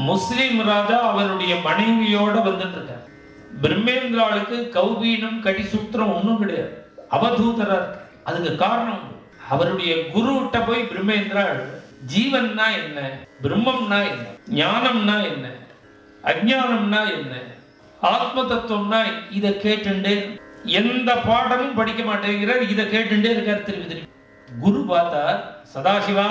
முஸ்லிம் ராஜா அவருடைய மனைவியோட வந்துட்டு இருக்கார். பிரம்மேந்திராளுக்கு கௌபீனம் கடிசூத்திரம் ஒன்றும் கிடையாது, அவதூதரா இருக்கு. அதுக்கு காரணம் அவருடைய குருட்ட போய் பிரம்மேந்திராள் ஜீவன்னா என்ன, பிரம்மம்னா என்ன, ஞானம்னா என்ன, அஜ்ஞானம்னா என்ன, ஆத்ம தத்துவம்னா இதை கேட்டுண்டே, எந்த பாடமும் படிக்க மாட்டேங்கிறார், இதை கேட்டுண்டே இருக்கார் திருப்பி திருப்பி. குரு பார்த்தா, சதாசிவா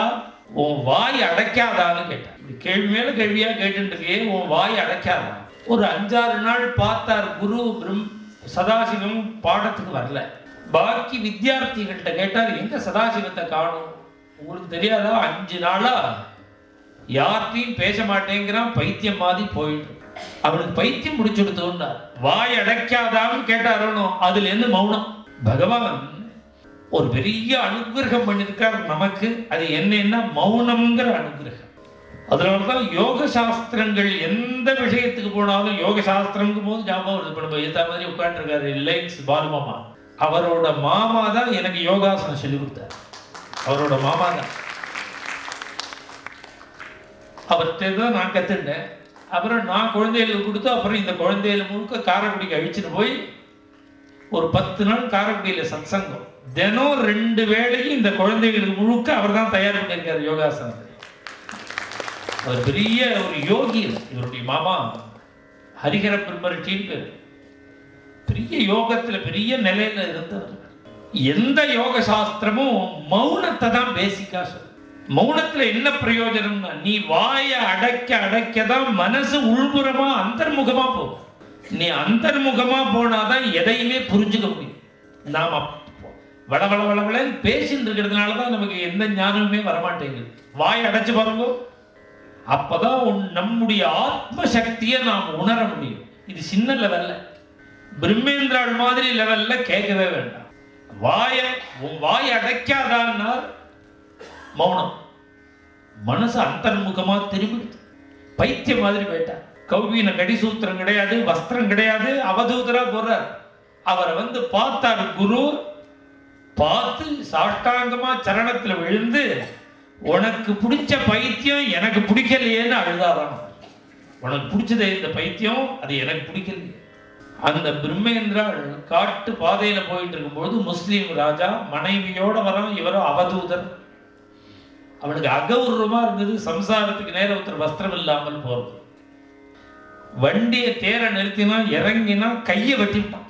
உன் வாய் அடைக்காதான்னு கேட்டார். இப்படி கேள்வி மேல கேள்வியா கேட்டுருக்கே, உன் வாய் அடைக்காதா. ஒரு 5-6 நாள் பார்த்தார் குரு. சதாசிவம் பாடத்துக்கு வரல. பாக்கி வித்தியார்த்திகள்கிட்ட கேட்டார், எங்க சதாசிவத்தை காணும், உங்களுக்கு தெரியாதா, 5 நாளா யார்கிட்டையும் பேச மாட்டேங்கிறான், பைத்தியம் மாதிரி போயிட்டு. அவனுக்கு பைத்தியம் முடிச்சுடுத்தோன்னார். வாய் அடைக்காதான்னு கேட்டாரோ, அதுல இருந்து மௌனம். பகவான் ஒரு பெரிய அனுகிரகம் பண்ணிருக்கார் நமக்கு. அது என்னன்னா மௌனம்ங்கிற அனுகிரகம். அதனாலதான் யோக சாஸ்திரங்கள் எந்த விஷயத்துக்கு போனாலும் யோக சாஸ்திரங்கும் போது ஞாபகம் வருது. நம்ம ஏத்த மாதிரி உட்காந்துருக்காரு ரிலையன்ஸ் பாலுமாமா, அவரோட மாமா தான் எனக்கு யோகாசனம் சொல்லி கொடுத்தார். அவரோட மாமா தான். அவர்கிட்ட தான் நான் கத்துட்டேன். அப்புறம் நான் குழந்தைகளுக்கு கொடுத்து, அப்புறம் இந்த குழந்தைகள் முழுக்க காரைக்குடிக்கு அழிச்சுட்டு போய் ஒரு 10 நாள் காரைக்குடியில சத்சங்கம். தினம் 2 வேளையும் இந்த குழந்தைகளுக்கு முழுக்க அவர் தான் தயார் பண்ணியிருக்காரு யோகாசனத்தை. அவர் பெரிய ஒரு யோகி. இவருடைய மாமா ஹரிஹர பிரம்மரிஷின்னு பேர். பெரிய யோகத்துல பெரிய நிலையில இருந்தவர். எந்த யோக சாஸ்திரமும் மௌனத்தை தான் பேசிக்கா சொல்லு. மௌனத்துல என்ன பிரயோஜனம்னா, நீ வாயை அடைக்க அடைக்கதான் மனசு உள்புறமா அந்தர்முகமா போகும். நீ அந்தர்முகமா போனாதான் எதையுமே புரிஞ்சுக்க முடியும். நாம வளவள பேசிட்டு இருக்கிறதுனாலதான் நமக்கு எந்த ஞானமுமே வரமாட்டேங்குது. வாய் அடைச்சு பாருங்க, அப்பதான் நம்முடைய ஆத்ம சக்தியை நாம் உணர முடியும். இது சின்ன லெவல்ல, பிரம்மேந்திராள் மாதிரி லெவல்ல கேட்கவே வேண்டாம். வாய் அடைக்காதான்னா மௌனம். மனசு அந்தர்முகமா திரும்பிடுது. பைத்தியம் மாதிரி போயிட்டார். கௌபீன கடிசூத்திரம் கிடையாது, வஸ்திரம் கிடையாது, அவதூதரா போறார். அவரை வந்து பார்த்தார் குரு. பார்த்து சாஷ்டாங்கமா சரணத்துல விழுந்து, உனக்கு பிடிச்ச பைத்தியம் எனக்கு பிடிக்கலையேன்னு அழுதாராம். உனக்கு பிடிச்சதே இந்த பைத்தியம், அது எனக்கு பிடிக்கலையே. அந்த பிரம்மேந்திராள் காட்டு பாதையில போயிட்டு இருக்கும்போது முஸ்லீம் ராஜா மனைவியோட வரான். இவரும் அவதூதர். அவனுக்கு அகௌரவமா இருந்தது. சம்சாரத்துக்கு நேரம் ஒருத்தர் வஸ்திரம் இல்லாமல் போறது. வண்டியை தேர நிறுத்தினா, இறங்கினா கையை வெட்டிவிட்டான்.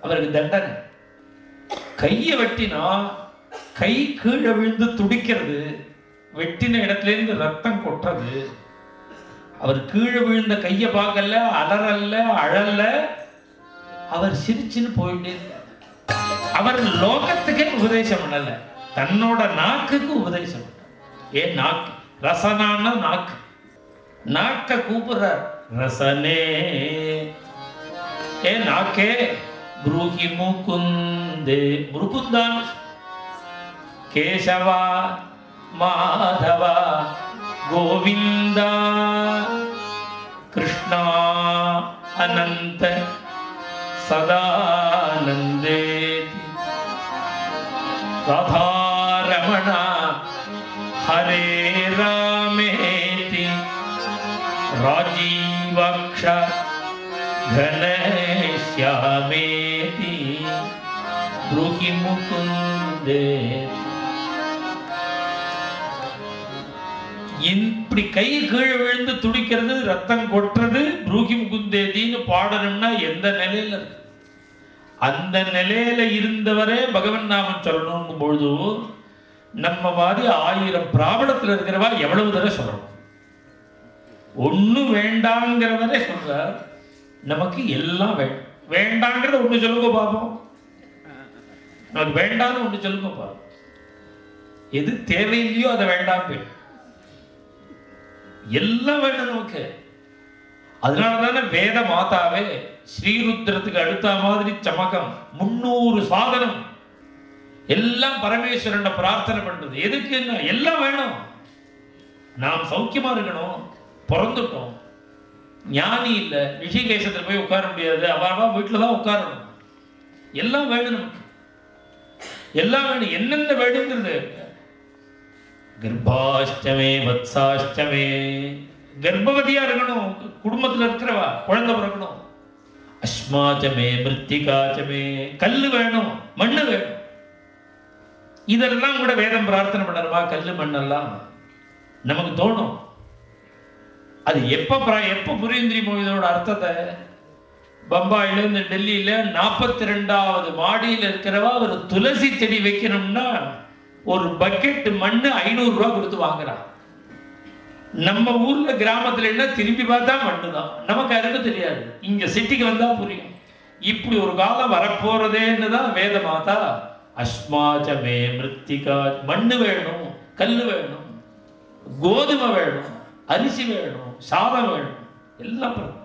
அவருக்கு தண்டனை. கையை வெட்டினா கை கீழே விழுந்து துடிக்கிறது, வெட்டின இடத்துல இருந்து ரத்தம் கொட்டுறது. அவர் கீழே விழுந்த கையை பார்க்கல, அலறல்ல, அழல்ல. அவர் சிரிச்சுன்னு போயிட்டே இருந்தார். அவர் லோகத்துக்கே உபதேசம் பண்ணல, தன்னோட நாக்குக்கு உபதேசம் பண்ணார். ஏன் நாக்கு ரசனான நாக்கு, நாக்க கூப்பிடுறார் ரசனே. ஏ நாக்கே ப்ரூஹி முகுந்தே, முருகுந்தான் கேசவா மாதவா கோவிந்தா கிருஷ்ணா அனந்த சதானந்தே ராதாரமணா ஹரே ராமேதி ராஜீவக்ஷ கணேஷ்யாமேதி ப்ரூஹி முகுந்தே. இப்படி கை கீழே விழுந்து துடிக்கிறது, ரத்தம் கொட்டுறது, ப்ரூஹி முகுந்தேதின்னு பாடணும்னா எந்த நிலையில இருக்கு? அந்த நிலையில இருந்தவரே பகவன் நாமம் சொல்லணும் பொழுது நம்ம மாதிரி 1000 பிராபலத்தில் இருக்கிறவா எவ்வளவு தடவை சொல்லணும்? ஒண்ணு வேண்டாங்கிறவரே சொல்றார். நமக்கு எல்லாம் வேண்டாங்கிறத ஒண்ணு சொல்லுங்க பாப்போம். நமக்கு வேண்டாம்னு ஒண்ணு சொல்லுங்க பாப்போம். எது தேவையில்லையோ அதை வேண்டாம் போய் எல்லாம் வேணும் நமக்கு. அதனாலதானே வேத மாதாவே ஸ்ரீருத்ரத்துக்கு அடுத்த மாதிரி சமகம் 300 சாதனம் எல்லாம் பரமேஸ்வரன் பிரார்த்தனை பண்றது. எதுக்கு? எல்லாம் வேணும். நாம் சௌக்கியமா இருக்கணும். பிறந்துட்டோம், ஞானி இல்லை, ரிஷிகேசத்துல போய் உட்கார முடியாது, அவரவா வீட்டுல தான் உட்காரணும். எல்லாம் வேணும் நமக்கு, எல்லாம் வேணும். என்னென்ன வேணுங்கிறது கர்ப்பாஷ்டமே வத்சாஷ்டமே கர்ப்பவதியா இருக்கணும், குடும்பத்தில் இருக்கிறவா குழந்தை பிறக்கணும். அஸ்மாச்சமே மிருத்திகாச்சமே, கல்லு வேணும், மண்ணு வேணும். இதெல்லாம் கூட வேதம் பிரார்த்தனை பண்ணணுமா? கல்லு மண்ணெல்லாம் நமக்கு தோணும். அது எப்ப புரியும் தெரியுமோ இதோட அர்த்தத்தை? பம்பாயில இருந்து டெல்லியில 42வது மாடியில் இருக்கிறவா ஒரு துளசி செடி வைக்கணும்னா ஒரு பக்கெட் மண்ணு 500 ரூபாய் கொடுத்து வாங்குறான். நம்ம ஊர்ல கிராமத்துல என்ன திரும்பி பார்த்தா மண்ணு தான், நமக்கு அதுக்கு தெரியாது. இங்க சிட்டிக்கு வந்தா புரியும். இப்படி ஒரு காலம் வரப்போறதேன்னு தான் வேத மாதா அஸ்மாச்சமே மிருத்திகா, மண்ணு வேணும், கல்லு வேணும், கோதுமை வேணும், அரிசி வேணும், சாதம் வேணும், எல்லாம் வேணும்.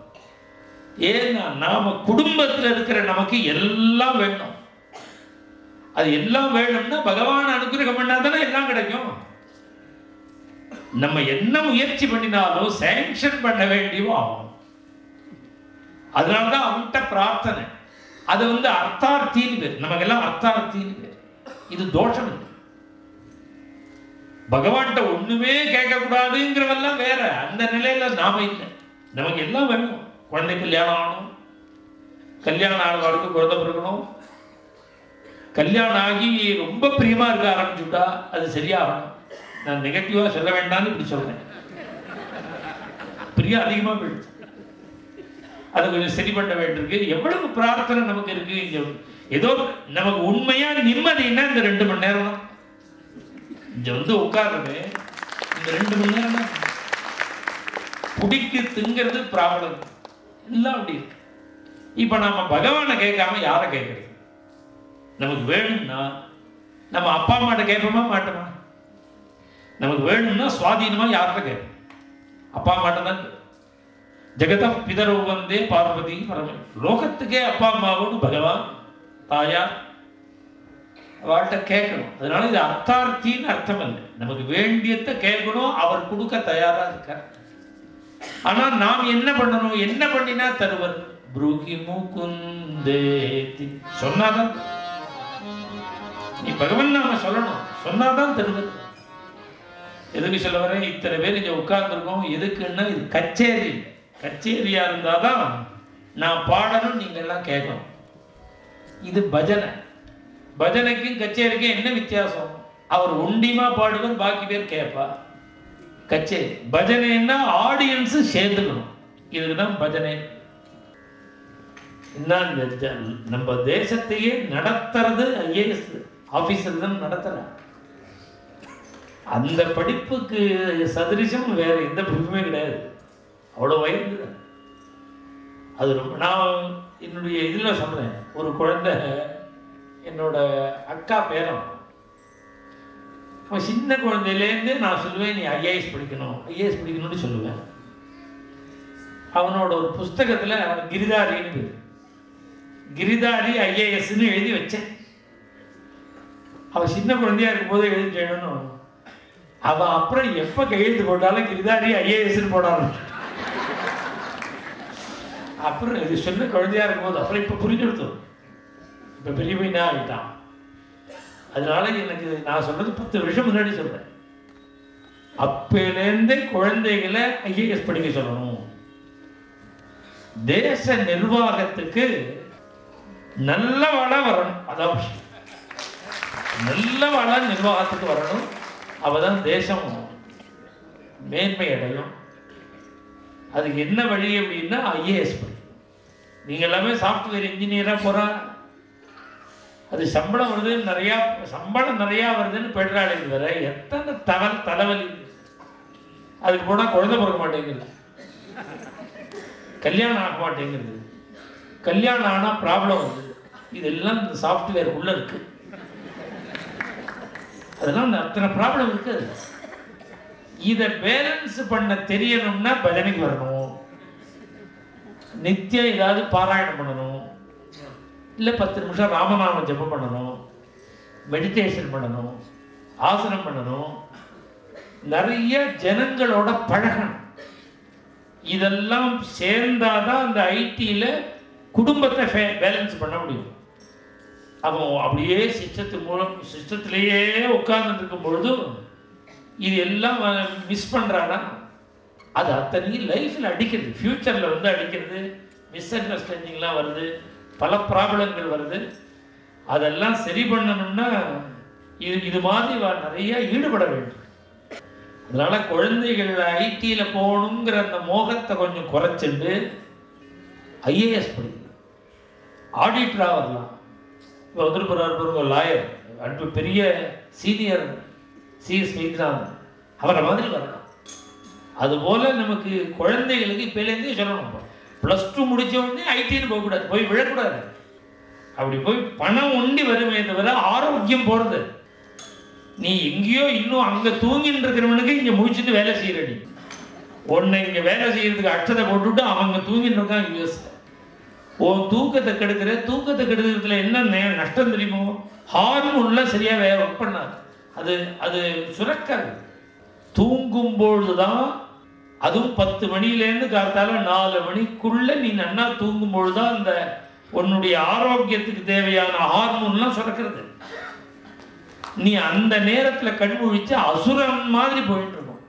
ஏன்னா நாம குடும்பத்தில் இருக்கிற நமக்கு எல்லாம் வேணும். அது எல்லாம் வேணும்னா பகவான் அனுகிரகம் பண்ணாதானே எல்லாம் கிடைக்கும். நம்ம என்ன முயற்சி பண்ணினாலும் சாங்ஷன் பண்ண வேண்டியவோ ஆகும். அதனாலதான் அவன்கிட்ட பிரார்த்தனை. அது அர்த்தார்த்தின்னு பேர், நமக்கெல்லாம் அர்த்தார்த்தின்னு பேர். இது தோஷம் இல்லை. பகவான்கிட்ட ஒண்ணுமே கேட்க கூடாதுங்கிறவெல்லாம் வேற. அந்த நிலையில நாம இல்லை. நமக்கு எல்லாம் வேணும். குழந்தை கல்யாணம் ஆகணும், கல்யாணம் ஆனவாளுக்கு குழந்தை பிறக்கணும், கல்யாணம் ஆகி ரொம்ப பிரியமா இருக்க ஆரம்பிச்சுட்டா அது சரியாகணும். நான் நெகட்டிவா சொல்ல வேண்டாம்னு இப்படி சொல்றேன். பிரியா அதிகமா போயிடுச்சு, அதை கொஞ்சம் சரி பண்ண வேண்டியிருக்கு. எவ்வளவு பிரார்த்தனை நமக்கு இருக்கு. இங்க ஏதோ நமக்கு உண்மையா நிம்மதினா இந்த 2 மணி நேரம் தான். இங்க உட்கார்றது இந்த 2 மணி நேரம் தான். குடிக்கு திங்கிறது ப்ராப்ளம் எல்லாம் அப்படி இருக்கு. இப்ப நாம பகவானை கேட்காம யாரை கேட்கறது? நமக்கு வேணும்னா நம்ம அப்பா அம்மாட்ட கேட்போமா மாட்டோமா? நமக்கு வேணும்னா சுவாதீனமா யார்கிட்ட கேட்போம்? அப்பா அம்மாட்ட தான். ஜெகத பிதரோ வந்தே பார்வதி பரம, லோகத்துக்கே அப்பா அம்மாவோடு பகவான் தாயார் அவள்கிட்ட கேட்கணும். அதனால இது அர்த்தார்த்தின்னு அர்த்தம் இல்லை. நமக்கு வேண்டியதை கேட்கணும், அவர் கொடுக்க தயாரா இருக்கார். ஆனா நாம் என்ன பண்ணணும்? என்ன பண்ணினா தருவர்? புருகி முகுந்தேதி சொன்னாதான். நீ பகவான் நாம சொல்லணும், சொன்னாதான் தருவர். எதுக்கு சொல்ல வரேன்? இத்தனை பேர் இங்க உட்கார்ந்துருக்கோம் எதுக்குன்னா இது கச்சேரி. கச்சேரியா இருந்தாதான் நான் பாடணும், நீங்க எல்லாம் கேட்கணும். இது பஜனை. பஜனைக்கும் கச்சேரிக்கும் என்ன வித்தியாசம்? அவர் ஒண்டிமா பாடுவர், பாக்கி பேர் கேட்பா. கச்சேரி பஜனைன்னா ஆடியன்ஸ் சேர்ந்துக்கணும். இதுதான் பஜனை. நம்ம தேசத்தையே நடத்துறது ஐஏஎஸ் ஆபீசர் தான் நடத்துற. அந்த படிப்புக்கு சதிரிசம் வேற எந்த படிப்புமே கிடையாது. அவ்வளவு வயது அது. ரொம்ப நான் என்னுடைய இதுல சொல்றேன். ஒரு குழந்தை என்னோட அக்கா பேரன், அவன் சின்ன குழந்தையிலேருந்து நான் சொல்லுவேன் நீ ஐஏஎஸ் படிக்கணும்னு சொல்லுவேன். அவனோட ஒரு புஸ்தகத்துல கிரிதாரின்னு பேர், கிரிதாரி ஐஏஎஸ்ன்னு எழுதி வச்சேன். அவன் சின்ன குழந்தையா இருக்கும் போது எழுதி செய்யணும். அவன் அப்புறம் எப்ப கையெழுத்து போட்டாலும் கிரிதாரி ஐஏஎஸ்ன்னு போடாமல் அப்புறம் இது சொன்ன குழந்தையா இருக்கும் போது அப்புறம் இப்ப புரிஞ்சுடுத்தோம். இப்ப பெரிய பையனா ஆகிட்டான். அதனால எனக்கு நான் சொல்றது 10 வருஷம் முன்னாடி சொல்றேன். அப்பேலேருந்து குழந்தைகளை ஐஏஎஸ் படிக்க சொல்லணும். தேச நிர்வாகத்துக்கு நல்ல வளம் வரணும். அதான் விஷயம். நல்ல வளம் நிர்வாகத்துக்கு வரணும். அவதான் தேசம் மேன்மை அடையும். அதுக்கு என்ன வழி அப்படின்னா ஐஏஎஸ் படிக்கணும். நீங்க எல்லாமே சாஃப்ட்வேர் இன்ஜினியரா போறா, அது சம்பளம் வருது, சம்பளம் நிறையா வருதுன்னு பெட்ராலிக்கு வர எத்தனை தலைவலி. அதுக்கு போனா குழந்தை பிறக்க மாட்டேங்குது, கல்யாணம் ஆக மாட்டேங்குது, கல்யாணம் ஆனா ப்ராப்ளம் வருது. இதெல்லாம் இந்த சாஃப்ட்வேர் உள்ள இருக்கு. அதெல்லாம் அத்தனை ப்ராப்ளம் இருக்கு. இதை பேலன்ஸ் பண்ண தெரியணும்னா பஜனைக்கு வரணும், நித்தியம் ஏதாவது பாராயணம் பண்ணணும், இல்லை 10 நிமிஷம் ராமநாம ஜபம் பண்ணணும், மெடிடேஷன் பண்ணணும், ஆசனம் பண்ணணும், நிறைய ஜனங்களோட பழகணும். இதெல்லாம் சேர்ந்தாதான் அந்த ஐடியில குடும்பத்தை பேலன்ஸ் பண்ண முடியும். அவன் அப்படியே சிஸ்டத்திலேயே உட்கார்ந்து இருக்கும் பொழுது இது எல்லாம் மிஸ் பண்றானா? அது அத்தனையும் லைஃப்பில் அடிக்கிறது, ஃப்யூச்சரில் வந்து அடிக்கிறது. மிஸ் அண்டர்ஸ்டாண்டிங்லாம் வருது, பல ப்ராப்ளங்கள் வருது. அதெல்லாம் சரி பண்ணணும்னா இது மாதிரி நிறைய ஈடுபட வேண்டும். அதனால குழந்தைகள் ஐடியில் போகணுங்கிற அந்த மோகத்தை கொஞ்சம் குறைச்சிட்டு ஐஏஎஸ் படிக்கணும், ஆடிட்டராக வரலாம். இப்போ வந்துருப்பார் லாயர், அன்பு பெரிய சீனியர் சிஎஸ் வைத்தியநாதன், அவரை மாதிரி வரலாம். அதுபோல் நமக்கு குழந்தைகளுக்கு இப்போலேருந்தே சொல்லணும், +2 முடித்த உடனே ஐடின்னு போகக்கூடாது, போய் விழக்கூடாது. அப்படி போய் பணம் ஒண்டி வருமே தவிர ஆரோக்கியம் போகிறது. நீ எங்கேயோ இன்னும் அங்கே தூங்கின்னு இருக்கிறவனுக்கு இங்கே முடிச்சுட்டு வேலை செய்யறடி. ஒன்று இங்கே வேலை செய்யறதுக்கு அச்சதை போட்டுவிட்டு அவங்க தூங்கின்னு இருக்கான் யூஎஸ்ல. உன் தூக்கத்தை கெடுக்கிறதுல என்ன நஷ்டம் தெரியுமோ? ஹார்மோன்லாம் சரியாக வேற ஒர்க் பண்ணாது, அது சுரக்காது. தூங்கும்பொழுது தான், அதுவும் 10 மணிலேருந்து காத்தால 4 மணிக்குள்ள நீ நன்னா தூங்கும்பொழுது தான் அந்த உன்னுடைய ஆரோக்கியத்துக்கு தேவையான ஹார்மோன்லாம் சுரக்கிறது. நீ அந்த நேரத்தில் கண்முழிச்சு அசுரன் மாதிரி போயிட்டு இருக்கும்.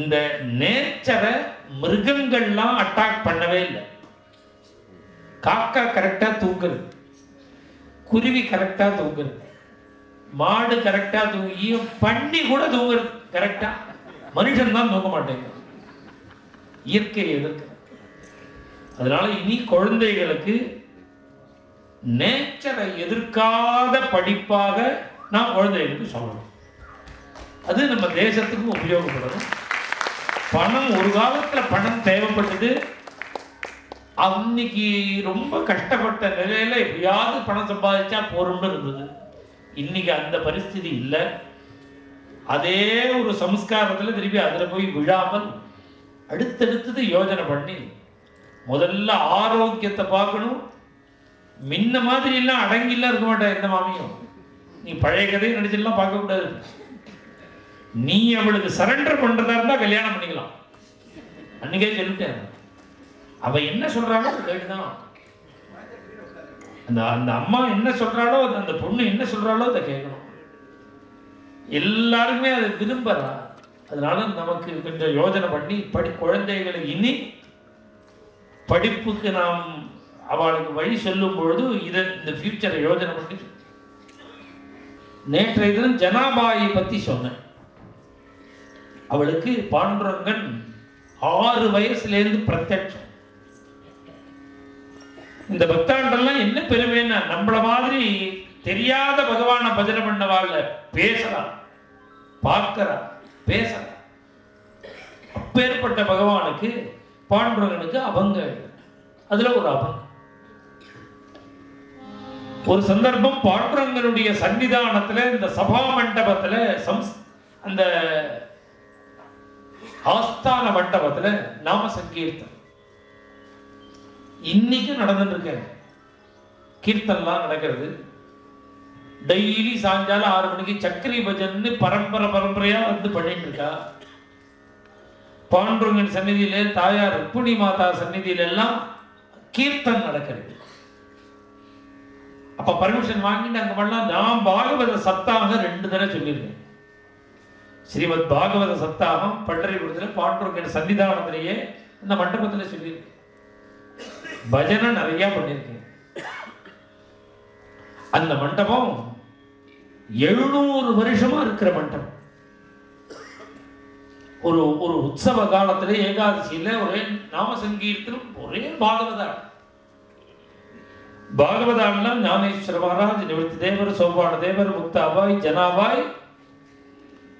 இந்த நேச்சரை மிருகங்கள்லாம் அட்டாக் பண்ணவே இல்லை. காக்கா கரெக்டாக தூங்குறது, குருவி கரெக்டாக தூங்குறது, மாடு கரெக்டாக தூங்கி, பன்னி கூட தூங்குறது கரெக்டாக. மனுஷன் தான் தூங்க மாட்டேங்க, இயற்கையை எதிர்க்க. அதனால இனி குழந்தைகளுக்கு நேச்சரை எதிர்க்காத படிப்பாக நாம் குழந்தைகளுக்கு சொல்லணும். அது நம்ம தேசத்துக்கு உபயோகப்படும். பணம் ஒரு காலத்தில் பணம் தேவைப்பட்டது. அன்னைக்கு ரொம்ப கஷ்டப்பட்ட நிலையில எப்படியாவது பணம் சம்பாதிச்சா போறோம்னு இருந்தது. இன்னைக்கு அந்த பரிஸ்திதி இல்லை. அதே ஒரு சம்ஸ்காரத்தில் திருப்பி அதில் போய் விழாமல் அடுத்தடுத்தது யோஜனை பண்ணி முதல்ல ஆரோக்கியத்தை பார்க்கணும். முன்ன மாதிரி எல்லாம் அடங்கிலாம் இருக்க மாட்டேன் எந்த மாமியும். நீ பழைய கதையை நடிச்செல்லாம் பார்க்கக்கூடாது. நீ அவளுக்கு சரண்டர் பண்றதா இருந்தா கல்யாணம் பண்ணிக்கலாம். அன்னைக்கே சொல்லிட்டேன், அவ என்ன சொல்றாளோ அது கேட்டுதான். அந்த அம்மா என்ன சொல்றாளோ, அந்த பொண்ணு என்ன சொல்றாளோ அதை கேட்கணும். எல்லாருமே அதை விரும்புறா. அதனால நமக்கு கொஞ்சம் யோஜனை பண்ணி குழந்தைகளை இனி படிப்புக்கு நாம் அவளுக்கு வழி சொல்லும் பொழுது இந்த ஃபியூச்சரை யோஜனை பண்ணி. நேற்றைய தினம் ஜனாபாயை பத்தி சொன்னேன். அவளுக்கு பாண்டுரங்கன் 6 வயசுலேருந்து பிரத்யட்சம். இந்த பக்தாண்டெல்லாம் என்ன பெருமைன்னா, நம்மள மாதிரி தெரியாத பகவானை பஜனை பண்ணவாள் பேசலாம், பார்க்கிறா, பேசலாம். அப்பேற்பட்ட பகவானுக்கு பாண்டுரங்கனுக்கு அபங்க, அதுல ஒரு அபங்கம். ஒரு சந்தர்ப்பம் பாண்டுரங்கனுடைய சன்னிதானத்துல, இந்த சபா மண்டபத்துல, அந்த ஆஸ்தான மண்டபத்துல நாம சங்கீர்த்தம் இன்னைக்கு நடந்துட்டு இருக்க. கீர்த்தன்லாம் நடக்கிறது. டெய்லி சாயங்காலம் 6 மணிக்கு சக்கரி பஜன் பரம்பரையா வந்து பண்ணிட்டு இருக்கா. பாண்டுரங்கன் சந்நிதியில, தாயார் ருக்மிணி மாதா சந்நிதியில எல்லாம் கீர்த்தன் நடக்கிறது. அப்ப பர்மிஷன் வாங்கிட்டு அங்க பண்ணலாம். நான் பாகவத சப்தாக 2 தடவை சொல்லியிருக்கேன். ஸ்ரீமத் பாகவத சப்தாகம் பண்டரிபுரத்துல பாண்டுரங்கன் சன்னிதானத்திலேயே இந்த மண்டபத்துல சொல்லியிருக்கேன். பஜனை நிறைய பண்ணியிருக்கேன். அந்த மண்டபம் 700 வருஷமா இருக்கிற மண்டபம். ஒரு உற்சவ காலத்துல ஏகாதசியில ஒரே நாம சங்கீர்த்தனம், ஒரே பாகவதான்லாம் ஞானேஸ்வர மகாராஜ், நிவர்த்தி தேவர், சோபான தேவர், முக்தாபாய், ஜனாபாய்,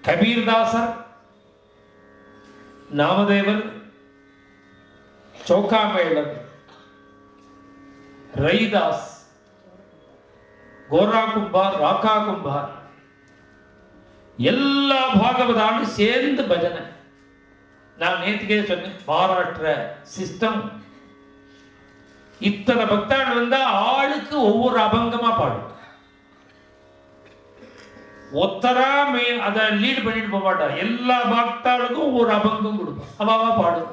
கபீர்தாசர், நாமதேவர், சௌகாமேளர், ரயிதாஸ், கோரா கும்பார், ராக்கா கும்பார், எல்லா பாகவதாலும் சேர்ந்து பஜனை. நான் நேற்றுக்கே சொன்னேன், மகாராஷ்டிர சிஸ்டம். இத்தனை பக்தாள் வந்தா ஆளுக்கு ஒவ்வொரு அபங்கமா பாடும். ஒத்தரா அதை லீட் பண்ணிட்டு போக மாட்டா. எல்லா பக்தாளுக்கும் ஒவ்வொரு அபங்கம் கொடுப்பான், அவாவா பாடும்.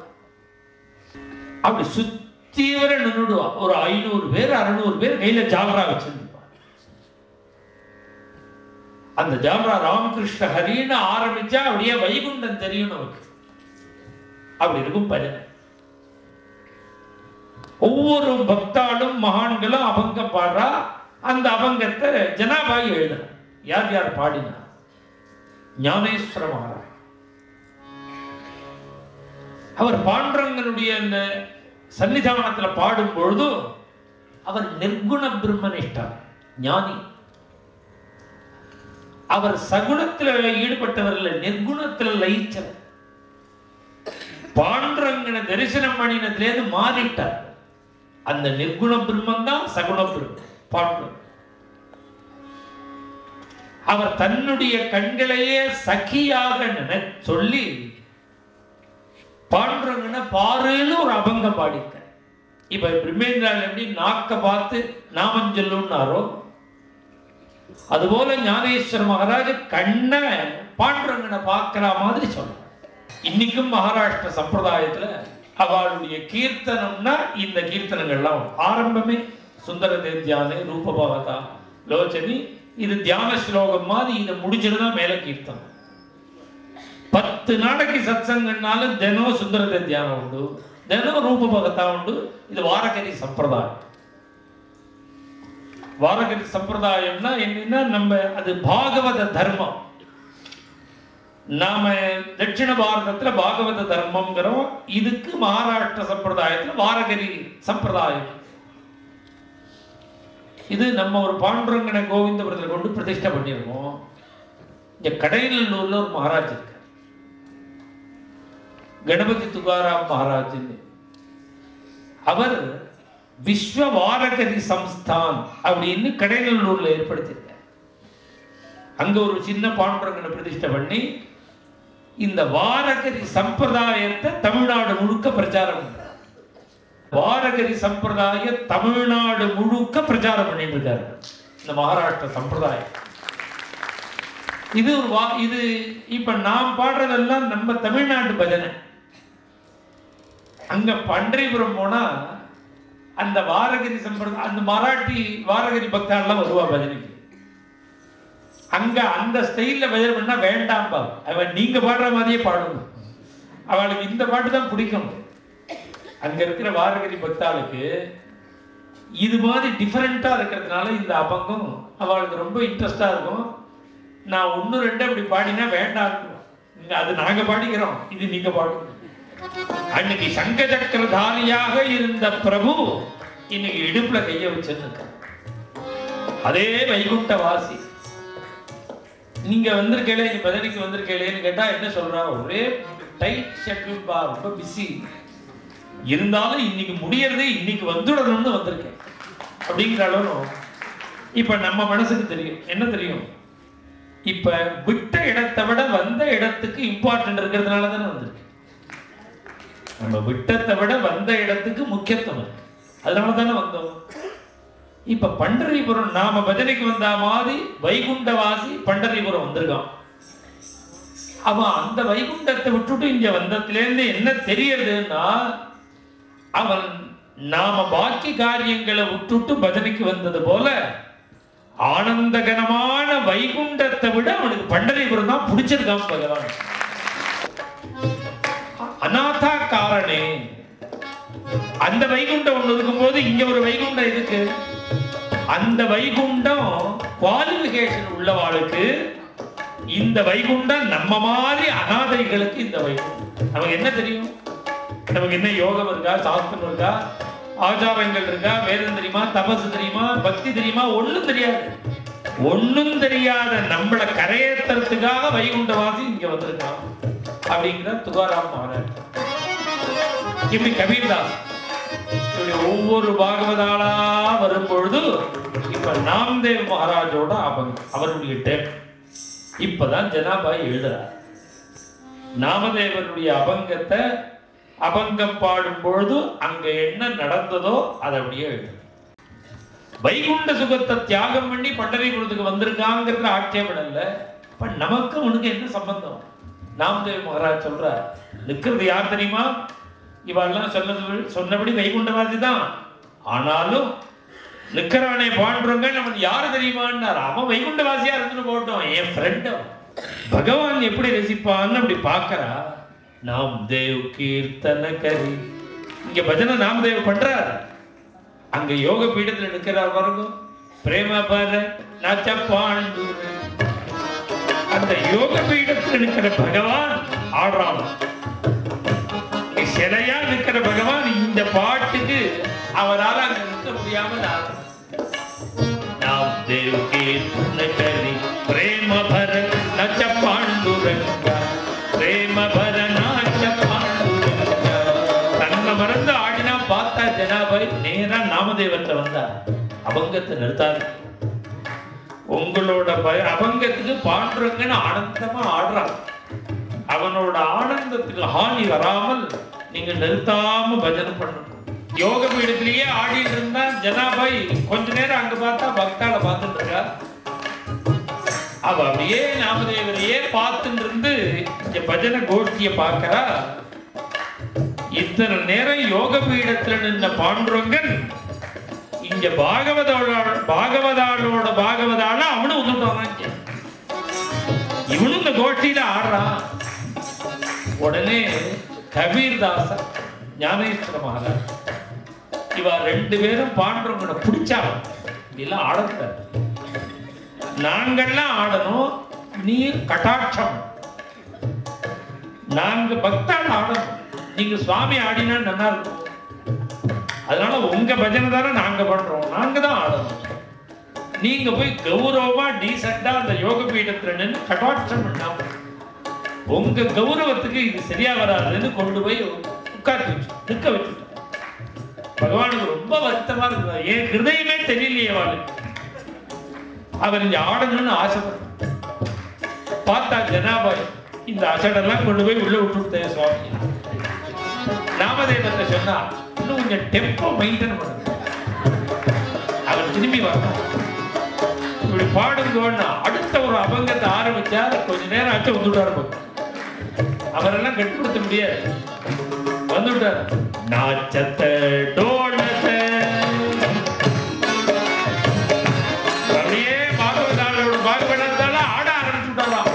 அப்படி சுத்தி வர நின்றுடுவா. ஒரு 500 பேர் 600 பேர் கையில ஜால்ரா வச்சிருப்பான். அந்த ஜால்ரா ராமகிருஷ்ண ஹரின்னு ஆரம்பிச்சா அப்படியே வைகுண்டம் தெரியும் நமக்கு. அப்படி இருக்கும் பஜனை. ஒவ்வொரு பக்தாளும் மகான்களும் அபங்கம் பாடுறா. அந்த அபங்கத்தை ஜனாபாய் எழுதுற. யார் யார் பாடினா? ஞானேஸ்வர மகாராஜ். அவர் பாண்டரங்கனுடைய அந்த சன்னிதானத்தில் பாடும் பொழுது அவர் நிர்குண பிரம்மனிஷ்டா ஞானி. அவர் சகுணத்தில் ஈடுபட்டவர்கள், நிர்குணத்தில் லயிச்சவர். பாண்டரங்கனை தரிசனம் பண்ணினத்திலேருந்து மாறிட்டார். அந்த நிர்குண பிரம்மன் தான் சகுண பிரம்மன் பாண்டரங்கன். அவர் தன்னுடைய கண்களையே சகியாக சொல்லி பாண்டரங்கனை பாருன்னு ஒரு அபங்கம் பாடிக்க. இப்ப பிரம்மேந்திரால் எப்படி நாக்க பார்த்து நாமம் சொல்லுன்னாரோ, அதுபோல ஞானேஸ்வர மகாராஜ் கண்ணை பாண்டரங்கனை பார்க்கிற மாதிரி சொல்ற. இன்னைக்கும் மகாராஷ்டிர சம்பிரதாயத்துல அவளுடைய கீர்த்தனம்னா இந்த கீர்த்தனங்கள்லாம் ஆரம்பமே சுந்தர தேத்யானே ரூபபாவதா லோச்சனி, இது தியான ஸ்லோகம் மாதிரி. இதை முடிச்சிருந்தா மேல கீர்த்தனம். 10 நாளைக்கு சத்சங்கன்னாலும் தினம் சுந்தர தேத்யானம் உண்டு, தினம் ரூபபகதா உண்டு. இது வாரகரி சம்பிரதாயம். வாரகரி சம்பிரதாயம்னா என்னன்னா, நம்ம அது பாகவத தர்மம். நாம தட்சிண பாரதத்துல பாகவத தர்மம்ங்கிறோம். இதுக்கு மகாராஷ்டிர சம்பிரதாயத்துல வாரகரி சம்பிரதாயம். இது நம்ம ஒரு பாண்டரங்கனை கோவிந்தபுரத்தில் கொண்டு பிரதிஷ்டை பண்ணிருக்கோம். இங்க கடையநல்லூர்ல ஒரு மகாராஜ் இருக்கு, கணபதி துகாராம் மகாராஜ். அவர் விஸ்வ வாரகரி சம்ஸ்தான் அப்படின்னு கடையநல்லூர்ல ஏற்படுத்தியிருக்கார். அங்க ஒரு சின்ன பாண்டரங்கனை பிரதிஷ்டை பண்ணி இந்த வாரகரி சம்பிரதாயத்தை தமிழ்நாடு முழுக்க பிரச்சாரம் பண்றார். வாரகரி சம்பிரதாய தமிழ்நாடு முழுக்க பிரச்சாரம் பண்ணிட்டு இருக்காரு இந்த மகாராஷ்டிர சம்பிரதாயம். இது இது இப்ப நாம் பாடுறதெல்லாம் நம்ம தமிழ்நாட்டு பஜனை. அங்க பண்டரிபுரம் போனா அந்த வாரகரி சம்பிரதாயம், அந்த மராட்டி வாரகரி பக்தாள்லாம் வருவா பஜனைக்கு. அங்க அந்த ஸ்டைல்ல பஜனை பண்ணா வேண்டாம் பா, அவன் நீங்க பாடுற மாதிரியே பாடணும், அவளுக்கு இந்த பாட்டு தான் பிடிக்கும். அங்க இருக்கிற வாரகரி பக்தாளுக்கு இது மாதிரி டிஃபரெண்டா இருக்கிறதுனால இந்த அபங்கம் அவளுக்கு ரொம்ப இன்ட்ரெஸ்டா இருக்கும். நான் 1-2 அப்படி பாடினா வேண்டாம், அது நாங்க பாடிக்கிறோம், இது நீங்க பாடுங்க. அன்னைக்கு சங்க சக்கரதாரியாக இருந்த பிரபு இன்னைக்கு இடுப்புல கைய வச்சிருக்க அதே வைகுண்ட வாசி. நீங்க வந்திருக்கே, நீ பதனிக்கு வந்திருக்கேன்னு கேட்டா என்ன சொல்றா, ஒரே டைட் ஷெட்யூல் பா, ரொம்ப பிஸி, இருந்தாலும் இன்னைக்கு முடியறதே இன்னைக்கு வந்துடணும்னு வந்திருக்கேன் அப்படிங்கிற அளவு. இப்ப நம்ம மனசுக்கு தெரியும், என்ன தெரியும், இப்ப விட்ட இடத்தை விட வந்த இடத்துக்கு இம்பார்ட்டன்ட் இருக்கிறதுனால தானே வந்திருக்கு. நம்ம விட்டத்தை விட வந்த இடத்துக்கு முக்கியத்துவம், அதனால தானே வந்தோம். இப்ப பண்டரிபுரம் நாம பஜனைக்கு வந்த மாதிரி வைகுண்டவாசி பண்டரிபுரம் வந்திருக்கான். அவன் அந்த வைகுண்டத்தை விட்டுட்டு இங்க வந்ததுலேருந்து என்ன தெரியறதுன்னா, அவன் நாம பாக்கி காரியங்களை விட்டுட்டு பஜனைக்கு வந்தது போல ஆனந்தகரமான வைகுண்டத்தை விட அவனுக்கு பண்டரிபுரம் தான் பிடிச்சிருக்கான் பகவான். அநாதா காரணே அந்த வைகுண்டம் ஒண்ணு இருக்கும் போது இங்க ஒரு வைகுண்டம் இருக்கு. அந்த வைகுண்டம் குவாலிபிகேஷன் உள்ளவாளுக்கு, இந்த வைகுண்டம் நம்ம மாதிரி அநாதைகளுக்கு இந்த வைகுண்டம். நமக்கு என்ன தெரியும், நமக்கு என்ன யோகம் இருக்கா, சாஸ்திரம் இருக்கா, ஆச்சாரங்கள் இருக்கா, வேதம் தெரியுமா, தபசு தெரியுமா, பக்தி தெரியுமா, ஒண்ணும் தெரியாது. ஒண்ணும் தெரியாத நம்மளை கரையேற்றுறதுக்காக வைகுண்டவாசி இங்க வந்திருக்கான் அப்படிங்கிற துகாராம் மகாராஜ். இப்படி கபீர்தாஸ் இப்படி ஒவ்வொரு பாகவதாளா வரும்பொழுது இப்ப நாம்தேவ் மகாராஜோட அபங்கம் அவருடைய டேப் இப்பதான் ஜனாபாய் எழுதுறார். நாமதேவருடைய அபங்கத்தை அபங்கம் பாடும் பொழுது அங்க என்ன நடந்ததோ அதை அப்படியே எழுது. வைகுண்ட சுகத்தை தியாகம் பண்ணி பண்டரிபுரத்துக்கு வந்திருக்காங்கிறது ஆட்சேபம் இல்ல. இப்ப நமக்கு உனக்கு என்ன சம்பந்தம்? நாம்தேவ் மகாராஜ் சொல்றார், நிற்கிறது யார் தெரியுமா, இவெல்லாம் சொன்னபடி வைகுண்டவாசி தான், ஆனாலும் நிற்கிறானே பாண்டுறவங்க நம்ம யாரு தெரியுமான்னார். அவன் வைகுண்டவாசியா இருந்துட்டு போட்டோம், என் ஃப்ரெண்ட் பகவான் எப்படி ரசிப்பான்னு அப்படி பார்க்கறா. நாம்தேவ் கீர்த்தன கரி. இங்க பஜனை நாமதேவ் பண்றார், அங்க யோக பீடத்துல நிற்கிறார் பாருங்க. பிரேம பர நச்ச பாண்டூர. அந்த யோக பீடத்தில் நிற்கிற பகவான் ஆடுறான். சிலையா நிற்கிற பகவான் இந்த பாட்டுக்கு அவரால் அங்க நிற்க முடியாமல் ஆடுறான். நாம்தேவ் கீர்த்தன கரி பிரேம பர நச்ச பாண்டூரங்க. பிரேம பர நச்ச பாண்டூரங்க. தன்னை மறந்து ஆடினா பார்த்தா ஜனாபாய் நேரா நாமதேவத்தை வந்தார். அபங்கத்தை நிறுத்தாது. உங்களோட அபங்கத்துக்கு பாண்டுரங்கன்னு ஆனந்தமா ஆடுறான். அவனோட ஆனந்தத்துக்கு ஹானி வராமல் நீங்க நிறுத்தாம பஜனை பண்ணணும். யோக பீடத்திலேயே ஆடிட்டு இருந்தா ஜனாபாய் கொஞ்ச நேரம் அங்க பார்த்தா பக்தால பார்த்துட்டு இருக்கா. அவ அப்படியே நாமதேவரையே பார்த்துட்டு இருந்து இந்த பஜனை கோஷ்டியை பார்க்கிறா. இத்தனை நேரம் யோக பீடத்துல நின்ற பாண்டுரங்கன் இங்க பாகவதாளோட அவனும் வந்துட்டான். இவனும் இந்த கோஷ்டியில ஆடுறான். உடனே கபீர்தாசர் ஞானேஸ்வர மகாராஜ் இவ ரெண்டு பேரும் பாண்டுரங்கனை பிடிச்சாங்க. இதெல்லாம் ஆடத்த நாங்கள்லாம் ஆடணும், நீ கட்டாட்சம். நாங்க பக்தால் ஆடணும், நீங்க சுவாமி ஆடினா நல்லா இருக்கும். அதனால உங்க பஜனை தானே நாங்க பண்றோம், நாங்க தான் ஆடணும். நீங்க போய் கௌரவமா டீசெண்டா அந்த யோக பீடத்துல நின்று கட்டாட்சம் பண்ணாம உங்க கௌரவத்துக்கு இது சரியா வராதுன்னு கொண்டு போய் உட்கார்ந்து வச்சு நிற்க வச்சுட்டார். பகவானுக்கு ரொம்ப வருத்தமா இருந்தார். என் ஹிருதயமே தெரியலையே அவளுக்கு. அவர் இங்க ஆடணும்னு ஆசைப்பட்டார். பார்த்தா ஜனாபாய் இந்த அசடெல்லாம் கொண்டு போய் உள்ள விட்டுட்டேன் சுவாமி. நாமதேவத்தை சொன்னா இன்னும் கொஞ்சம் டெம்போ மெயின்டைன் பண்ணு. அவர் திரும்பி வரணும். இப்படி பாடுங்கோன்னா அடுத்த ஒரு அபங்கத்தை ஆரம்பிச்சா கொஞ்ச நேரம் ஆச்சு வந்துட்டாரு. அவரெல்லாம் கட்டுப்படுத்த முடியாது. வந்துட்டார். நாச்சத்தை டோலத்தை அப்படியே பாகவதால ஆட ஆரம்பிச்சுட்டாராம்.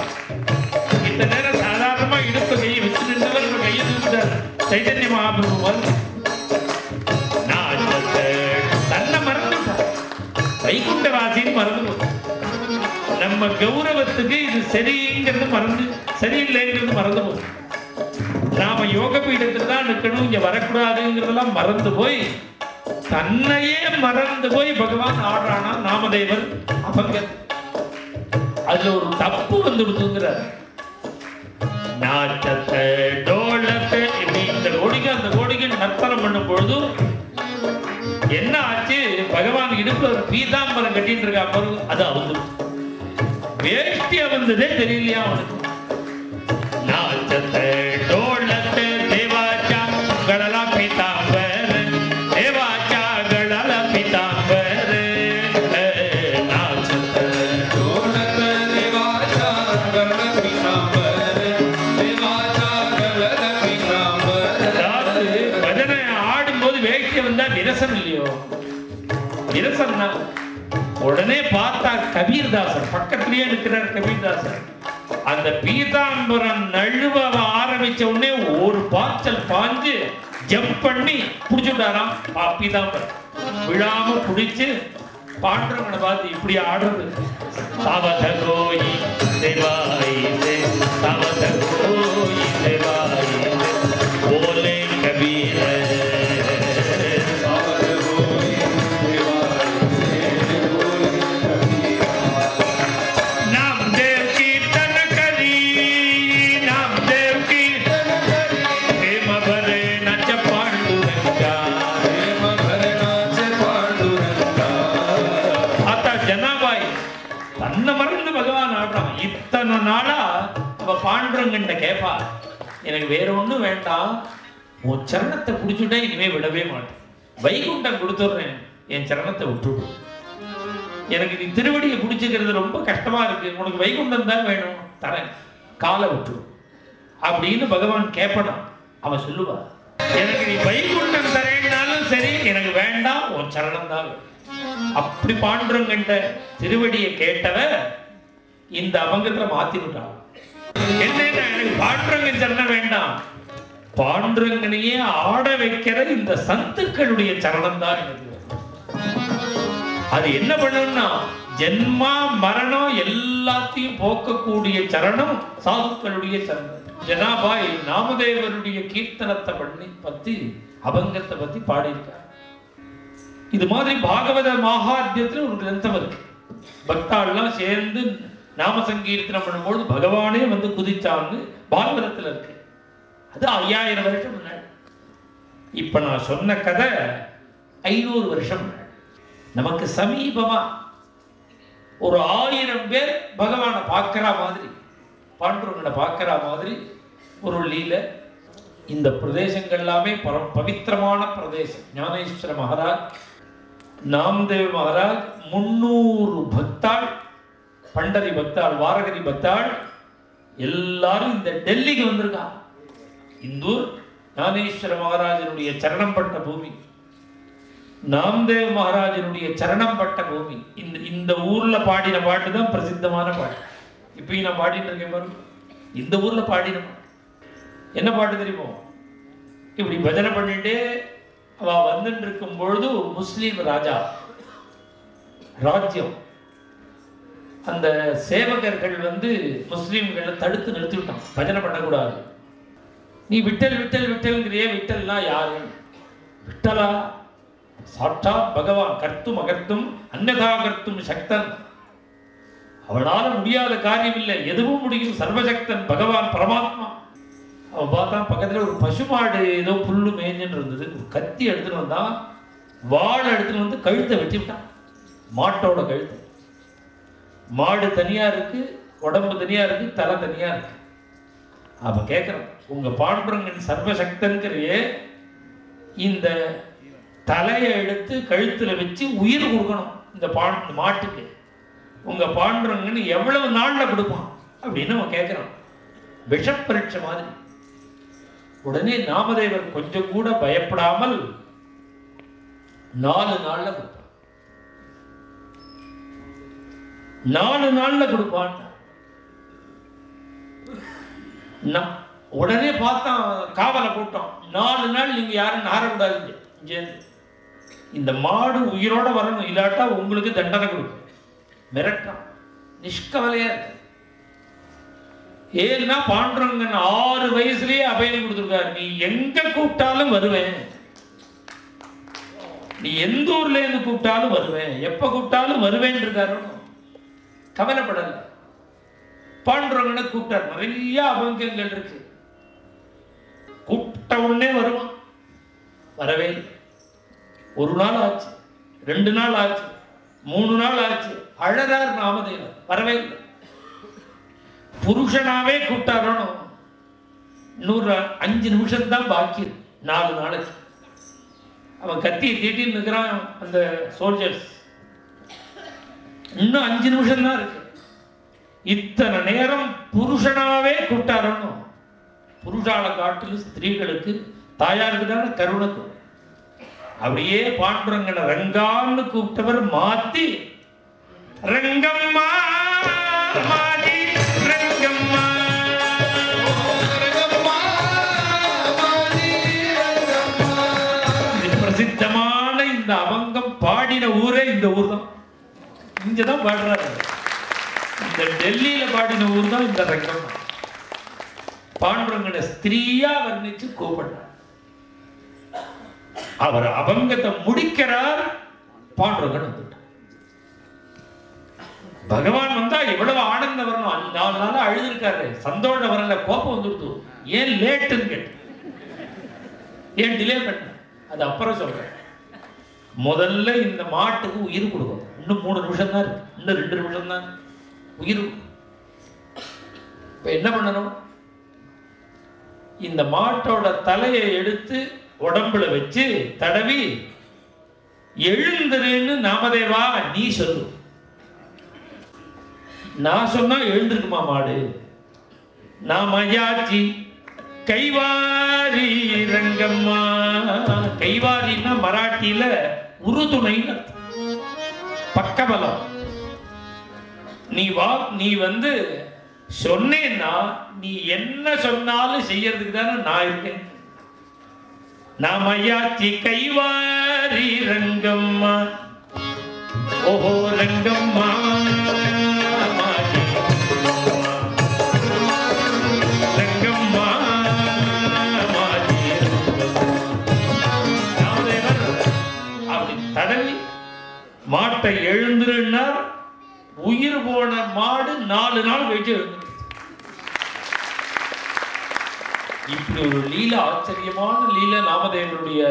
இந்த நேரம் சாதாரணமா இடுப்பு கையை வச்சு நின்றவர் கையை தூக்கிட்டார் சைதன்ய மகாபிரபு. நாச்சத்தை தன்னை மறந்துட்டார். வைகுண்ட வாசின்னு மறந்து நம்ம கௌரவத்துக்கு இது சரிங்கிறது மறந்து சரியில்லைங்கிறது மறந்து போகுது. நாம யோக பீடத்துல தான் நிற்கணும், இங்க வரக்கூடாதுங்கிறதெல்லாம் மறந்து போய் தன்னையே மறந்து போய் பகவான் ஆடுறானா நாமதேவர் அபங்க. அதுல ஒரு தப்பு வந்துடுதுங்கிறார். நாச்சத்தை டோலத்தை இந்த கோடிக்கு அந்த கோடிக்கு நர்த்தனம் பண்ணும் பொழுது என்ன ஆச்சு? பகவான் இடுப்புல ஒரு பீதாம்பரம் கட்டிட்டு இருக்கா பாரு, அது அவந்து வேஷ்டி அவந்ததே தெரியலையா அவனுக்கு. நாச்சத்தை டோலத்தை தேவாச்சா கடலா பீதாம்பர தேவாச்சா கடலா பீதாம்பர. நாச்சத்தை டோலத்தை தேவாச்சா கடலா பீதாம்பர தேவாச்சா கடலா பீதாம்பர. அதாவது பஜனை ஆடும்போது வேஷ்டி வந்தா விரசம் இல்லையோ? விரசம்னா உடனே பார்த்தா கபீர்தாசர் பக்கத்திலேயே இருக்கிறார். கபீர்தாசர் அந்த பீதாம்பரம் நழுவ ஆரம்பிச்ச உடனே ஒரு பாய்ச்சல் பாஞ்சு ஜம்ப் பண்ணி புடிச்சுட்டாராம். பீதாம்பரம் விழாம புடிச்சு பாண்டுரங்கனை பார்த்து இப்படி ஆடுறது. சாவத கோயி தேவாய் சாவத கோயி தேவாய் போலே கபீர இத்தனை நாளா அவ பாண்டுரங்கன்ட்ட கேப்பா, எனக்கு வேற ஒண்ணும் வேண்டாம், உன் சரணத்தை பிடிச்சுட்டா இனிமே விடவே மாட்டேன், வைகுண்டம் கொடுத்துடுறேன், என் சரணத்தை விட்டுடு, எனக்கு நீ திருவடியை பிடிச்சுக்கிறது ரொம்ப கஷ்டமா இருக்கு, உனக்கு வைகுண்டம் தான் வேணும் தரேன், காலை விட்டுடு அப்படின்னு பகவான் கேட்பனா. அவன் சொல்லுவா, எனக்கு நீ வைகுண்டம் தரேன்னாலும் சரி, எனக்கு வேண்டாம், உன் சரணம் தான். அப்படி பாண்டுரங்கன்ட்ட திருவடியை கேட்டவ இந்த அபங்கத்துல மாத்தி விட்டான். என்ன எனக்கு பாண்டுரங்கன் சரணம் வேண்டாம், பாண்டுரங்கனையே ஆட வைக்கிற இந்த சத்துக்களுடைய சரணம் தான் எனக்கு. அது என்ன பண்ணணும்னா ஜென்மா மரணம் எல்லாத்தையும் போக்கக்கூடிய சரணம் சாதுக்களுடைய சரணம். ஜனாபாய் நாமதேவருடைய கீர்த்தனத்தை பத்தி அபங்கத்தை பத்தி பாடியிருக்கார். இது மாதிரி பாகவத மகாத்மியத்துல ஒரு கிரந்தம் இருக்கு. பக்தாள்லாம் சேர்ந்து நாம சங்கீர்த்தனம் பண்ணும்போது பகவானே வந்து குதிச்சான்னு பாகவதத்துல இருக்கு. அது 5000 வருஷம் முன்னாடி. இப்ப நான் சொன்ன கதை 500 வருஷம் முன்னாடி. நமக்கு சமீபமா ஒரு 1000 பேர் பகவானை பார்க்கிற மாதிரி, பாண்டுரங்கனை பார்க்கிற மாதிரி ஒரு லீலை. இந்த பிரதேசங்கள் எல்லாமே பவித்திரமான பிரதேசம். ஞானேஸ்வர மகாராஜ், நாமதேவ மகாராஜ், 300 பக்தாள், பண்டரி பக்தாள், வாரகரி பக்தாள் எல்லாரும் இந்த டெல்லிக்கு வந்திருக்கா. இந்தூர் ஞானேஸ்வர மகாராஜனுடைய சரணம் பட்ட பூமி, நாமதேவ மகாராஜனுடைய சரணம் பட்ட பூமி. இந்த ஊர்ல பாடின பாட்டு தான் பிரசித்தமான பாட்டு. இப்பயும் நான் பாடிட்டு இருக்கேன் பாருங்க. இந்த ஊர்ல பாடின என்ன பாட்டு தெரியுமோ? இப்படி பஜனை பண்ணிட்டு அவ வந்துட்டு இருக்கும் பொழுது முஸ்லீம் ராஜா ராஜ்யம், அந்த சேவகர்கள் வந்து முஸ்லீம்களை தடுத்து நிறுத்திவிட்டான். பஜனை பண்ணக்கூடாது. நீ விட்டல் விட்டல் விட்டல்ங்கிறியே, விட்டல்னா யாரு? விட்டலா சாட்சாத் பகவான், கர்த்தும் அகர்த்தும் அன்னதா கர்த்தும் சக்தன். அவனால முடியாத காரியம் இல்லை, எதுவும் முடியும், சர்வசக்தன் பகவான் பரமாத்மா. அவன் பார்த்தா பக்கத்துல ஒரு பசுமாடு ஏதோ புல்லு மேய்ஞ்சுன்னு இருந்தது. ஒரு கத்தி எடுத்துட்டு வந்தான், வாழை எடுத்துட்டு வந்து கழுத்தை வெட்டி விட்டான். மாட்டோட கழுத்து. மாடு தனியா இருக்கு, உடம்பு தனியா இருக்கு, தலை தனியா இருக்கு. அப்ப கேட்கிறோம், உங்க பாண்டுரங்கன் சர்வசக்தன்கிறையே இந்த தலையை எடுத்து கழுத்துல வச்சு உயிர் கொடுக்கணும் இந்த மாட்டுக்கு. உங்க பாண்டுரங்கன் எவ்வளவு நாள்ல கொடுப்பான் அப்படின்னு அவன் கேட்கிறான். விஷப்பரீட்சை மாதிரி. உடனே நாமதேவர் கொஞ்சம் கூட பயப்படாமல் 4 நாள்ல கொடுப்பான். 4 நாள்ல கொடுப்பான். உடனே பார்த்தான், காவலை கூட்டம். 4 நாள் நீங்க யாரும் நாரக்கூடாது, இந்த மாடு உயிரோட வரணும், இல்லாட்டா உங்களுக்கு தண்டனை கொடுக்கும். மிரட்டான். நிஷ்கவலையா இருக்கு. ஏன்னா பாண்டுரங்கன் 6 வயசுலயே அபயம் கொடுத்திருக்காரு. நீ எங்க கூப்பிட்டாலும் வருவேன், நீ எந்த ஊர்ல இருந்து கூப்பிட்டாலும் வருவேன், எப்ப கூப்பிட்டாலும் வருவேன் இருக்காரு. கவலைப்படல. பாண்டுரங்கனை கூப்பிட்டார். நிறைய அபங்கங்கள் இருக்கு. கூப்பிட்ட உடனே வருவான். வரவே இல்லை. 1 நாள் ஆச்சு, 2 நாள் ஆச்சு, 3 நாள் ஆச்சு. அழகார் நாமதேவர் வரவே இல்லை. புருஷனாவே கூப்பிட்டாரணும். இன்னொரு 5 நிமிஷம் தான் பாக்கி. 4 நாளைக்கு அவன் கத்தி தீட்டின்னு இருக்கிறான். அந்த சோல்ஜர்ஸ் இன்னும் 5 நிமிஷம் தான் இருக்கு. இத்தனை நேரம் புருஷனாவே கூப்பிட்டாரணும். புருஷால காட்டில் ஸ்திரீகளுக்கு, தாயாருக்கு தானே கருணக்கும். அப்படியே பாண்டுரங்கனை ரங்கான்னு கூப்பிட்டவர் மாத்தி ரங்கம்மா மாதி ரங்கம்மா. பிரசித்தமான இந்த அபங்கம் பாடின ஊரே இந்த ஊர் தான். இங்கதான் பாடுறாரு. இந்த டெல்லியில பாடின ஊர் தான் இந்த ரங்கம். பாண்டுரங்கனை ஸ்திரீயா வர்ணிச்சு கூப்பிடுறார். அவர் அபங்கத்தை முடிக்கிறார். பாண்டுரங்கன் வந்துட்டார். பகவான் வந்தா எவ்வளவு ஆனந்தம் வரணும். 4 நாள் அழுதுருக்காரு. சந்தோஷம் வரல, கோபம் வந்துடுது. ஏன் லேட்டுன்னு கேட்டு, ஏன் டிலே பண்ண, அது அப்புறம் சொல்றேன். முதல்ல இந்த மாட்டுக்கு உயிர் கொடுக்கணும். இன்னும் 3 நிமிஷம் தான் இருக்கு, இன்னும் 2 நிமிஷம் தான் உயிர். இப்ப என்ன பண்ணணும்? இந்த மாட்டோட தலையை எடுத்து உடம்புல வச்சு தடவி எழுந்துருன்னு நாமதேவா நீ சொல்லு. நான் சொன்னா எழுந்திருக்குமா மாடு? நாமயாச்சி கைவாரி ரங்கம்மா. கைவாரின்னா மராட்டியில உறுதுணைன்னு பக்கபலம். நீ வந்து சொன்னேன்னா நீ என்ன சொன்னாலும் செய்யறதுக்கு தானே நான் இருக்கேன். நாமயாச்சி கைவாரி ரங்கம்மா ஓஹோ ரங்கம்மா ரங்கம்மா அப்படி தடவி மாட்டை எழுந்துருன்னார். உயிர் போன மாடு 4 நாள் கழிச்சு எழுந்து. இப்படி ஒரு லீல, ஆச்சரியமான லீல நாமதேவருடைய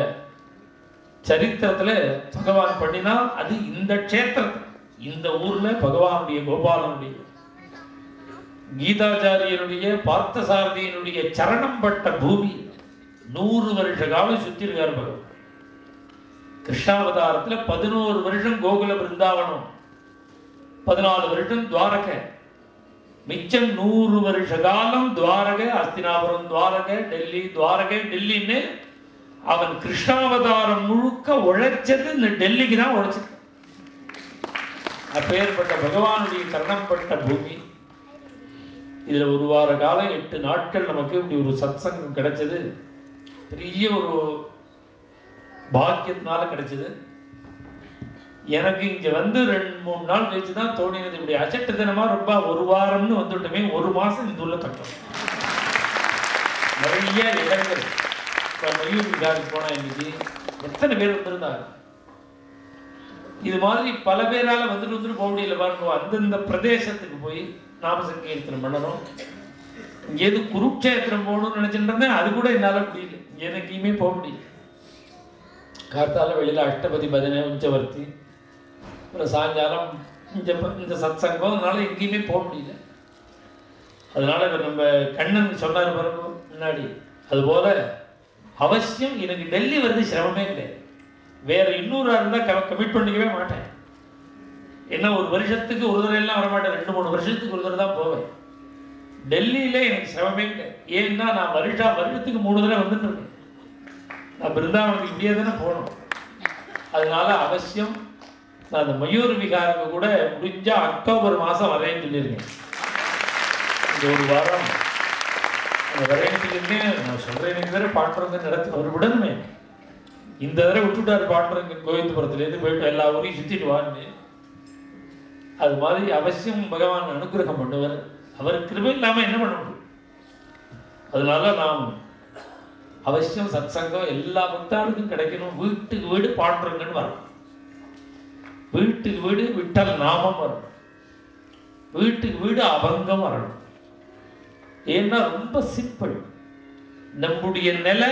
சரித்திரத்துல பகவான் பண்ணினா அது இந்த க்ஷேத்திரத்துல, இந்த ஊர்ல பகவானுடைய கோபாலனுடைய கீதாச்சாரியனுடைய பார்த்தசாரதியினுடைய சரணம் பட்ட பூமி. 100 வருஷ காலம் சுத்தி இருக்காரு பகவான். கிருஷ்ணாவதாரத்துல 11 வருஷம் கோகுல பிருந்தாவனம், 14 வருஷம் துவாரகை, மிச்சம் 100 வருஷ காலம் துவாரகை, அஸ்தினாபுரம் துவாரகை, டெல்லி துவாரகை, டெல்லின்னு அவன் கிருஷ்ணாவதாரம் முழுக்க உழைச்சது இந்த டெல்லிக்கு தான் உழைச்சது. அப்பேற்பட்ட பகவானுடைய கரணப்பட்ட பூமி. இதுல 1 வார காலம் 8 நாட்கள் நமக்கு இப்படி ஒரு சத்சங்கம் கிடைச்சது. பெரிய ஒரு பாக்கியத்தினால கிடைச்சது. எனக்கு இங்க வந்து 2-3 நாள் கழிச்சு தான் தோணினது, இப்படி அச்சட்டு தினமா ரொம்ப 1 வாரம்னு வந்துட்டோமே, 1 மாசம் இந்த உள்ள தட்டம். நிறைய இடங்கள் மயூர் விகாருக்கு போனா இன்னைக்கு எத்தனை பேர் வந்திருந்தாங்க. இது மாதிரி பல பேரால வந்துட்டு போக முடியல பாருங்க. அந்தந்த பிரதேசத்துக்கு போய் நாம சங்கீர்த்தனம் பண்ணணும். இங்கேது குருக்ஷேத்திரம் போகணும்னு நினைச்சிட்டு இருந்தேன், அது கூட என்னால முடியல. இங்க எங்கேயுமே போக முடியல. கார்த்தால வெளியில அஷ்டபதி பஜனை, உஞ்சவர்த்தி, அப்புறம் சாயங்காலம் இந்த சத்சங்கம், அதனால எங்கேயுமே போக முடியல. அதனால நம்ம கண்ணன் சொன்னார் பாருங்க முன்னாடி, அதுபோல அவசியம் எனக்கு டெல்லி வருது சிரமமே கிடையாது. வேற இன்னொரு இருந்தால் கமிட் பண்ணிக்கவே மாட்டேன். என்ன 1 வருஷத்துக்கு ஒரு தடவை எல்லாம் வரமாட்டேன், 2-3 வருஷத்துக்கு ஒரு தடவை தான் போவேன். டெல்லியில எனக்கு சிரமமே கிடையாது. ஏன்னா நான் வருஷத்துக்கு 3 தடவை வந்துட்டு இருக்கேன். நான் பிருந்தாவனத்துக்கு இப்படியே தானே போகணும். அதனால அவசியம் நான் அந்த மயூர் விகாருக்கு கூட முடிஞ்சா அக்டோபர் மாதம் வரேன்னு சொல்லியிருக்கேன். இந்த 1 வாரம் அந்த வரேன்னு சொல்லியிருக்கேன். நான் சொல்றேன், வேற பாட்டுறங்க நடத்தி அவர் விடணுமே. இந்த தடவை விட்டுட்டாரு பாட்டுறங்க, கோவிந்தபுரத்துலேருந்து போயிட்டு எல்லா ஊரையும் சுற்றிட்டு வான்னு. அது மாதிரி அவசியம் பகவான் அனுகிரகம் பண்ணுவார். அவர் கிருபை இல்லாமல் என்ன பண்ண முடியும்? அதனால நாம் அவசியம் சத்சங்கம் எல்லா பக்தாளுக்கும் கிடைக்கணும். வீட்டுக்கு வீடு பாண்டுறங்கன்னு வரணும். வீட்டுக்கு வீடு விட்டல் நாமம் வரணும். வீட்டுக்கு வீடு அபங்கம் வரணும். ஏன்னா ரொம்ப சிம்பிள். நம்முடைய நிலை,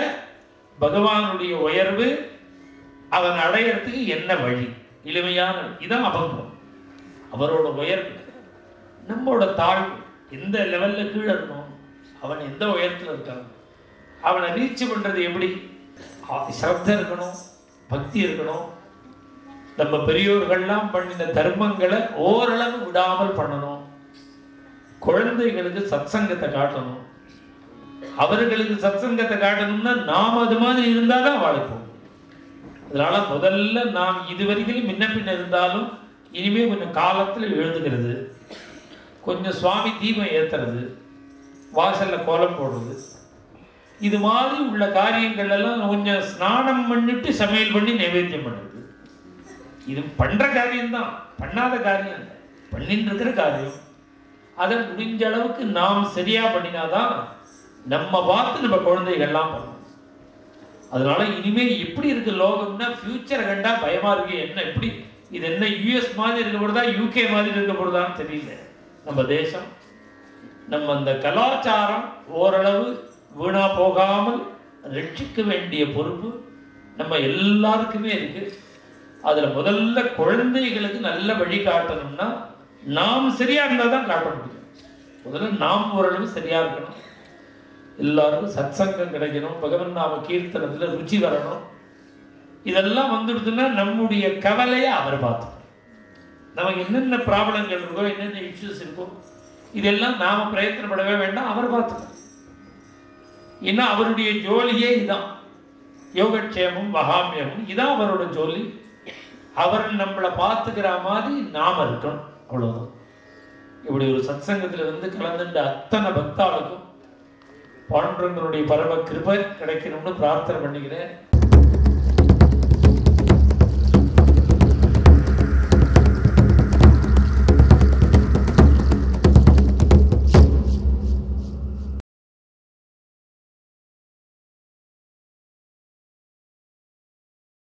பகவானுடைய உயர்வு, அவன் அடையறதுக்கு என்ன வழி, எளிமையான இதான் அபங்கம். அவரோட உயர்வு, நம்மளோட தாழ்வு, எந்த லெவல்ல கீழே இருக்கணும், அவன் எந்த உயரத்தில் இருக்கான், அவனை ரீச் பண்றது எப்படி? சிரத்தை இருக்கணும், பக்தி இருக்கணும். நம்ம பெரியோர்கள்லாம் பண்ணின தர்மங்களை ஓரளவு விடாமல் பண்ணணும். குழந்தைகளுக்கு சத்சங்கத்தை காட்டணும். அவர்களுக்கு சத்சங்கத்தை காட்டணும்னா நாம் அது மாதிரி இருந்தாதான் வாழைப்போம். அதனால முதல்ல நாம் இதுவரைக்கும் முன்ன பின்ன இருந்தாலும் இனிமே கொஞ்சம் காலத்தில் எழுதுகிறது, கொஞ்சம் சுவாமி தீபம் ஏத்துறது, வாசல்ல கோலம் போடுறது, இது மாதிரி உள்ள காரியங்கள் எல்லாம் கொஞ்சம் ஸ்நானம் பண்ணிட்டு சமையல் பண்ணி நைவேத்தியம் பண்ணுறது. இது பண்ற காரியம்தான், பண்ணாத காரியம், பண்ணிட்டு இருக்கிற காரியம். அதை முடிஞ்ச அளவுக்கு நாம் சரியா பண்ணினாதான் நம்ம பார்த்து நம்ம குழந்தைகள்லாம் பண்ணணும். அதனால இனிமே எப்படி இருக்கு லோகம்னா, ஃபியூச்சரை கண்டா பயமா இருக்கு. என்ன எப்படி இது, என்ன யூஎஸ் மாதிரி இருக்க போறதா, யூகே மாதிரி இருக்க போறதான்னு தெரியல. நம்ம தேசம், நம்ம அந்த கலாச்சாரம் ஓரளவு வீணா போகாமல் ரட்சிக்க வேண்டிய பொறுப்பு நம்ம எல்லாருக்குமே இருக்கு. அதுல முதல்ல குழந்தைகளுக்கு நல்ல வழி காட்டணும்னா நாம் சரியா இருந்தால் தான் காட்ட முடியும். முதல்ல நாம் ஓரளவு சரியா இருக்கணும். எல்லாருக்கும் சத்சங்கம் கிடைக்கணும், பகவன் நாம கீர்த்தனத்துல ருச்சி வரணும். இதெல்லாம் வந்துடுதுன்னா நம்முடைய கவலையை அவர் பார்த்துக்கணும். நமக்கு என்னென்ன ப்ராப்ளங்கள் இருக்கோ, என்னென்ன இஷ்யூஸ் இருக்கோ, இதெல்லாம் நாம பிரயத்தனப்படவே வேண்டாம், அவர் பார்த்துக்கணும். ஏன்னா அவருடைய ஜோலியே இதுதான், யோகக்ஷேமம் மகாமியமும், இதான் அவரோட ஜோலி. அவர் நம்மளை பார்த்துக்கிற மாதிரி நாம இருக்கணும், அவ்வளவுதான். இப்படி ஒரு சத்சங்கத்துல வந்து கலந்துட்ட அத்தனை பக்தாளுக்கும் பாண்டுரங்கனுடைய பரம கிருபை கிடைக்கணும்னு பிரார்த்தனை பண்ணிக்கிறேன்.